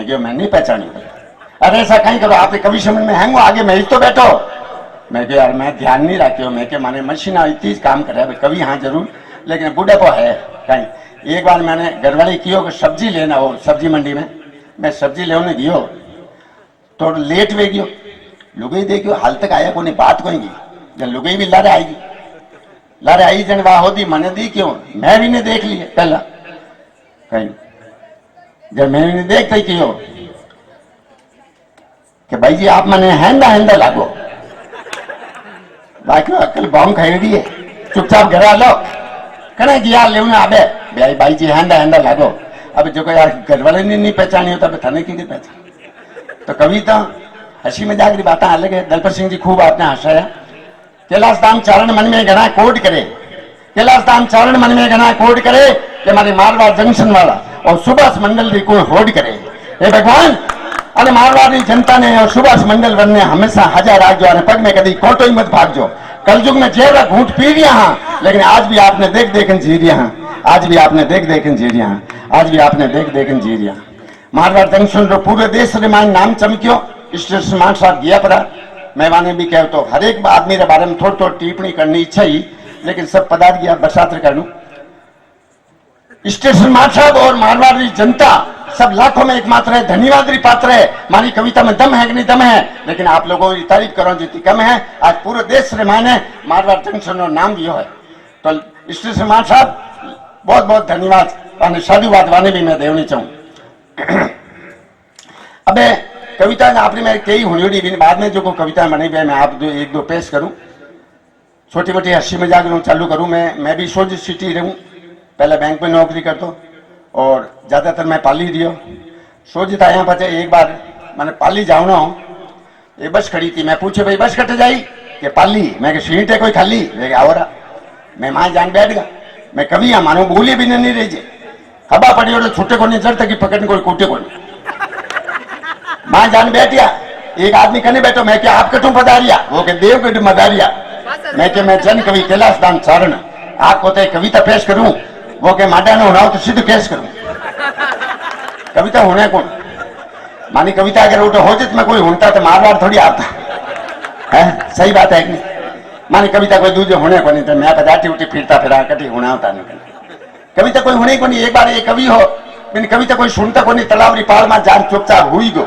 गयो मैं नहीं पहचानी। अरे ऐसा कहीं करो, आपने कभी समझ में हैंगो आगे मैं ही तो बैठो। मैं कह यार मैं ध्यान नहीं रखियो, मैं के माने मशीन इतनी काम करे कभी हाँ जरूर, लेकिन बुढ़ापो है कहीं। एक बार मैंने घरवाली कियो कि सब्जी लेना हो सब्जी मंडी में, मैं सब्जी लेने गयो तो लेट वे गयो, लुगई देखियो हाल तक आया को नहीं, बात कोई की जब लुगई भी लारे आएगी, लारे आई जन वाह होती मैंने दी क्यों, मैं भी नहीं देख लिए पहला कहीं, जब मैं भी नहीं देखते क्यों कि भाई जी आप मैंने हैंदा हैंदा लागो, बाकी अकल बॉम्ब खाई है, चुपचाप घर आ लो कने गया ले आबे भाई जी हैंदा हैंदा लागो। अब जो यार घर वाले ने नहीं पहचानी होता थाने की पहचान। तो कविता हसी मजाक की बातें अलग है। दलपत सिंह जी खूब आपने हंसाया। कैलाश धाम चारण मन में घना कोट करे, कैलाश धाम चारण मन में घना कोट करे कि हमारे मारवाड़ जंक्शन वाला और सुभाष मंडल की कोई होड़ करे। हे भगवान अरे मारवाड़ी जनता ने और सुभाष मंडल वन ने हमेशा हजार आग जो पग में कभी कोटो ही मत भाग जो। कलयुग में जेवरा घूट पी लिया हाँ, लेकिन आज भी आपने देख देखन जी रिया हाँ, आज भी आपने देख देखन जी रिया हाँ, आज भी आपने देख देखन जी रिया। मारवाड़ जंक्शन रो पूरे देश रे मान नाम चमक्यो। स्टेशन मान साहब गया पड़ा, मैं वाने भी कह तो हर एक आदमी रे बारे में थोड़ी थोड़ी टिप्पणी करनी इच्छा ही, लेकिन सब पदार्थ गया बरसात कर लू। स्टेशन मान साहब और मारवाड़ी जनता सब लाखों में एकमात्र है, धन्यवाद पात्र है। मारी कविता में दम है कि नहीं दम है, लेकिन आप लोगों की तारीफ करो जितनी कम है। आज पूरे देश रे माने मारवाड़ जंक्शन और नाम दियो है। तो स्टेशन मान साहब बहुत बहुत धन्यवाद और साधुवाद वाने भी मैं देवनी चाहूँ। अबे कविता आपने मैं कई हुई बाद में जो को कविता बनी मैं आप एक दो पेश करूं, छोटी मोटी हंसी मजाक चालू करूं। मैं भी सोच सिटी रहूं, पहले बैंक में नौकरी करता और ज्यादातर मैं पाली रियो। सोचता यहाँ पर एक बार मैंने पाली जाऊँ ना, ये बस खड़ी थी, मैं पूछे भाई बस कट जाई कि पाली, मैं सीट है कोई खाली, आवरा मैं वहां जान बैठ गया। मैं कभी यहाँ मानो बोली भी नहीं रही जे, हवा पड़ी और छुट्टे को नहीं चढ़ता कि पकड़ कोई कूटे को नहीं, मां जान बैठिया। एक आदमी कने बैठो, मैं क्या आप कटू पधारिया, वो के देव कटू मदारिया। मैं के मैं जन कवि कैलाश दाम चारण आपको तो कविता पेश करूं, वो के माडा ने होना तो सिद्ध पेश करूं। कविता होने कौन मानी कविता अगर उठो हो जित में कोई होता तो मारवाड़ थोड़ी आता है, सही बात है कि नहीं। मानी कविता कोई दूजे होने को नहीं तो मैं पदाटी उठी फिरता फिरा कटी होना होता नहीं। कविता कोई होने को नहीं। एक बार ये कवि हो बिन कविता कोई सुनता को नहीं, तलावरी पाल में जान चुपचाप हुई गो,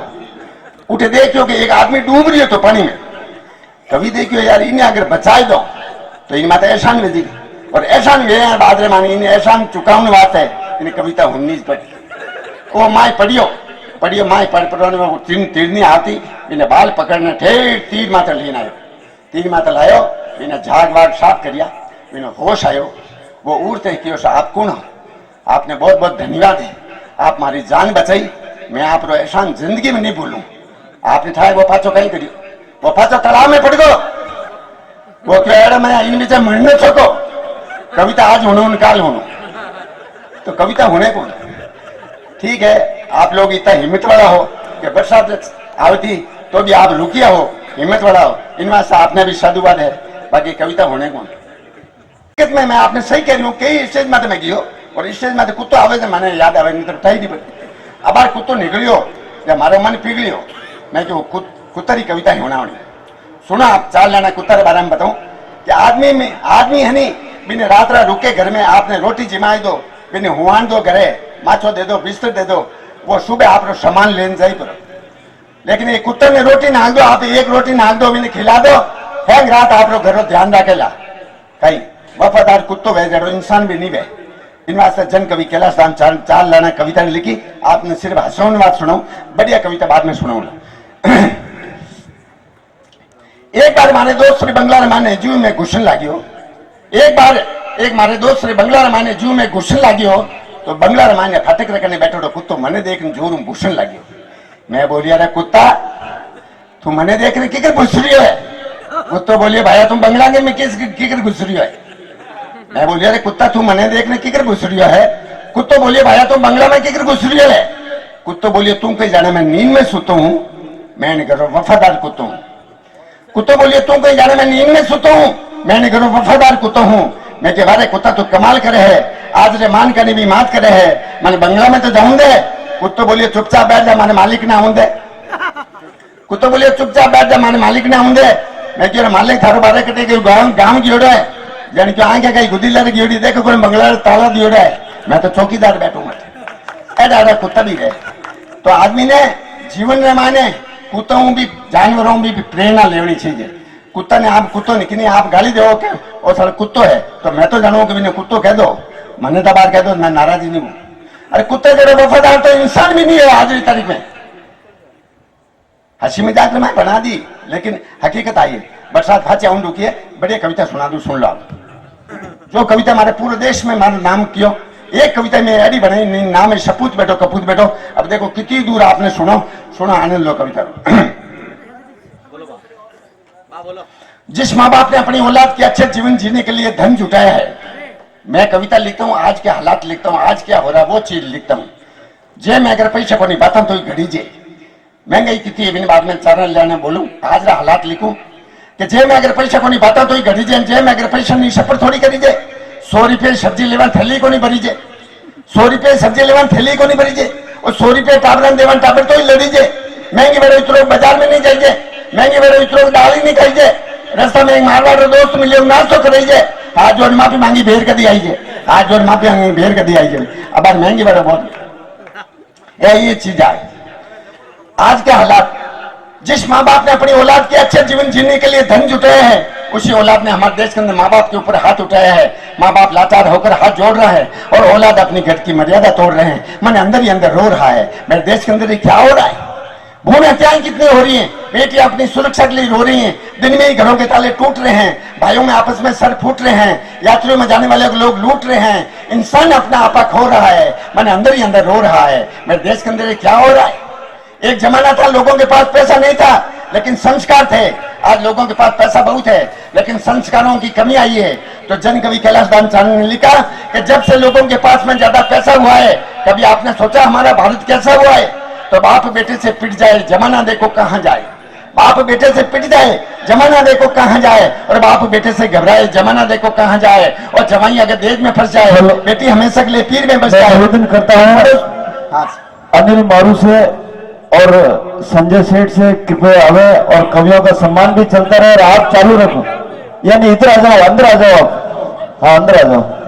उठे देखियो कि एक आदमी डूब रही हो तो पानी में। कवि देखियो यार इन्हें अगर बचाए दो तो इन माता एहसान भेजी, और एहसान वे बाद मानी इन्हें एहसान चुकाने बात है। इन्हें कविता होनी पड़ी। वो माए पढ़ियो माए पढ़ने में तीरनी आती, इन्हें बाल पकड़ने ठेर तीर माता लेना आयो, तीर माता लायो, इन्हें झाग वाग साफ करिया, इन्हें होश आयो। वो उड़ते क्यों आप कौन हो, आपने बहुत बहुत धन्यवाद है, आप हमारी जान बचाई, मैं आप रो एहसान जिंदगी में नहीं भूलूं। आपने था वो पाचो कहीं करियो, वो पाचो तालाब में पड़ गो, वो क्यों एड़ा मैं इन बीच मरने छोको। कविता आज होनो काल होनो, तो कविता होने को ठीक है। आप लोग इतना हिम्मत वाला हो कि बरसात आवती तो भी आप रुकिया हो, हिम्मत वाला हो, इनमें से आपने भी साधुवाद है। बाकी कविता होने को में मैं आपने सही कह रही हूँ, कई स्टेज में मैं गियो और स्टेज में कुत्तो आवे तो मैंने याद आवे नहीं तो बताई नहीं पड़ी। अब बार कुत्तो निकलियो या मारो मन पिघलियो, मैं क्यों कुत्तर ही कविता होना होनी। सुना आप चाल लेना कुत्ता के बारे में बताऊं कि आदमी है नहीं बिना रात रात रुके घर में आपने रोटी जिमाई दो, बिना हुआन दो घरे, माछो दे दो, बिस्तर दे दो, वो सुबह आप सामान लेने जाई पर। लेकिन ये कुत्ते ने रोटी नाक दो, आप एक रोटी नाक दो, बिना खिला दो, है रात आप घर ध्यान रखेला। कहीं वफादार कुत्तो वह जड़ो इंसान भी नहीं वह। इन वास्ते जन कवि कैलाश दाम चाल लाना कविता ने लिखी। आपने सिर्फ हंसोन बात सुनाऊ, बढ़िया कविता बाद में सुनाऊंगा। एक बार मारे दोस्त श्री बंगला माने जू में घुसन लागियो, एक मारे दोस्त श्री बंगला माने जू में घुसन लागियो, तो बंगला माने फटक रखने बैठो कुत्तो मने देखने जोर घुसन लागियो। मैं बोलिया रे कुत्ता तू मने देखने किकर घुस रही है। कुत्तो बोलिए भाया तुम बंगला में किकर घुस रही है। मैं बोलिया रे कुत्ता तू मने देखने किकर घुस रही है। कुत्तो बोलिए भाया तुम बंगला में किकर घुस रही है। कुत्तो बोलिए तुम कहीं जाने मैं नींद में सोता हूँ, मैं नहीं करो वफादार कुत्ता हूँ। कुत्तो बोलिए तुम कहीं जाने मैं नींद में सोता हूँ, मैं नहीं करो वफादार कुत्ता हूँ। मैं के बारे कुत्ता तो कमाल करे है, आज रे मान करने भी मात करे है, मैंने बंगला में तो जाऊं दे, कुत्तो बोलिए चुपचाप बैठ जा, माने मालिक ना आऊंदे। कुत्तो बोलिए चुपचाप बैठ जा, माने मालिक ना आऊंदे। मैं क्यों मालिक थारो बारे कटे के गांव गियोड़ो है, जान क्यों आगे कहीं गुदी लड़ गियोड़ी, देखो कोई बंगला ताला दियोड़ा है, मैं तो चौकीदार बैठूंगा। ऐसा कुत्ता भी है। तो आदमी ने जीवन में माने कुत्तों भी जानवरों भी प्रेरणा लेनी चाहिए। कुत्ता ने आप कुत्तो नहीं कि आप गाली दो के और सारा कुत्तो है, तो मैं तो जानू कि मैंने कुत्तो कह दो, मने तो बार कह दो, मैं नाराजी नहीं हूं। अरे कुत्ते जरा वफादार तो इंसान भी नहीं है आज की तारीख में। हंसी मजाक में बना दी, लेकिन हकीकत आई है। बरसात फाचे आऊं रुकी है, बढ़िया कविता सुना दू, सुन लो आप। जो कविता हमारे पूरे देश में हमारा नाम कियो, एक कविता में एडी बनाई, नाम है सपूत बैठो कपूत बैठो। अब देखो कितनी दूर आपने सुनो, आनंद लो कविता। जिस माँ बाप ने अपनी औलाद के अच्छे जीवन जीने के लिए धन जुटाया है, मैं कविता लिखता हूँ, आज के हालात लिखता हूँ, आज क्या हो रहा है वो चीज लिखता हूँ। जे मैं अगर पैसा को नहीं पाता तो घड़ी जे महंगाई कितनी है, बाद में चारण लेने बोलूं, आज रा हालात लिखूं कि जे मैं अगर पैसा को नहीं पाता तो घड़ी जे, जे मैं अगर पैसा नहीं सफर थोड़ी करी जे। 100 रुपये सब्जी लेवा थैली को नहीं भरी जे, 100 रुपये सब्जी लेवा थैली को नहीं भरी जे, और 100 रुपये टाबरन देवन टाबर तो ही लड़ी जे। महंगी बेरो इतरो बाजार में नहीं जाइए, महंगी बेरो इतरो दाल ही नहीं खाई जे। रास्ता में एक मारवाड़ दोस्त मिले नाश्तो कराई जे, आज जोड़ माफी मांगी भेड़ कदी आई जे, आज जोड़ माफी मांगी भेड़ कदी आई जे। अब महंगी बेरो बहुत ये चीज है आज के हालात। जिस माँ बाप ने अपनी औलाद के अच्छे जीवन जीने के लिए धन जुटाया है, उसी औलाद ने हमारे देश के अंदर माँ बाप के ऊपर हाथ उठाया है। माँ बाप लाचार होकर हाथ जोड़ रहा है और औलाद अपनी घर की मर्यादा तोड़ रहे हैं, मन अंदर ही अंदर रो रहा है। मेरे देश के अंदर क्या हो रहा है? भूमि हत्याएं कितनी हो रही हैं, बेटियां अपनी सुरक्षा के लिए रो रही हैं, दिन में ही घरों के ताले टूट रहे हैं, भाइयों में आपस में सर फूट रहे हैं, यात्रियों में जाने वाले लोग लूट रहे हैं, इंसान अपना आपा खो रहा है, मन अंदर ही अंदर रो रहा है। मेरे देश के अंदर क्या हो रहा है? एक जमाना था लोगों के पास पैसा नहीं था लेकिन संस्कार थे, आज लोगों के पास पैसा बहुत है लेकिन संस्कारों की कमी आई है। तो जन कवि कैलाश दान चांद ने लिखा कि जब से लोगों के पास में ज्यादा पैसा हुआ है, कभी आपने सोचा हमारा भारत कैसा हुआ है? तो बाप बेटे से पिट जाए जमाना देखो कहां जाए, बाप बेटे से पिट जाए जमाना देखो कहां जाए, और बाप बेटे से घबराए जमाना देखो कहां जाए, और जवाई अगर देश में फंस जाए बेटी हमेशा के लिए पीर में बच जाए। निवेदन करता हूं अनिल मारू से और संजय सेठ से कृपया आवे, और कवियों का सम्मान भी चलता रहे और आप चालू रखो, यानी इधर आ जाओ, अंदर आ जाओ आप, हाँ अंदर आ जाओ।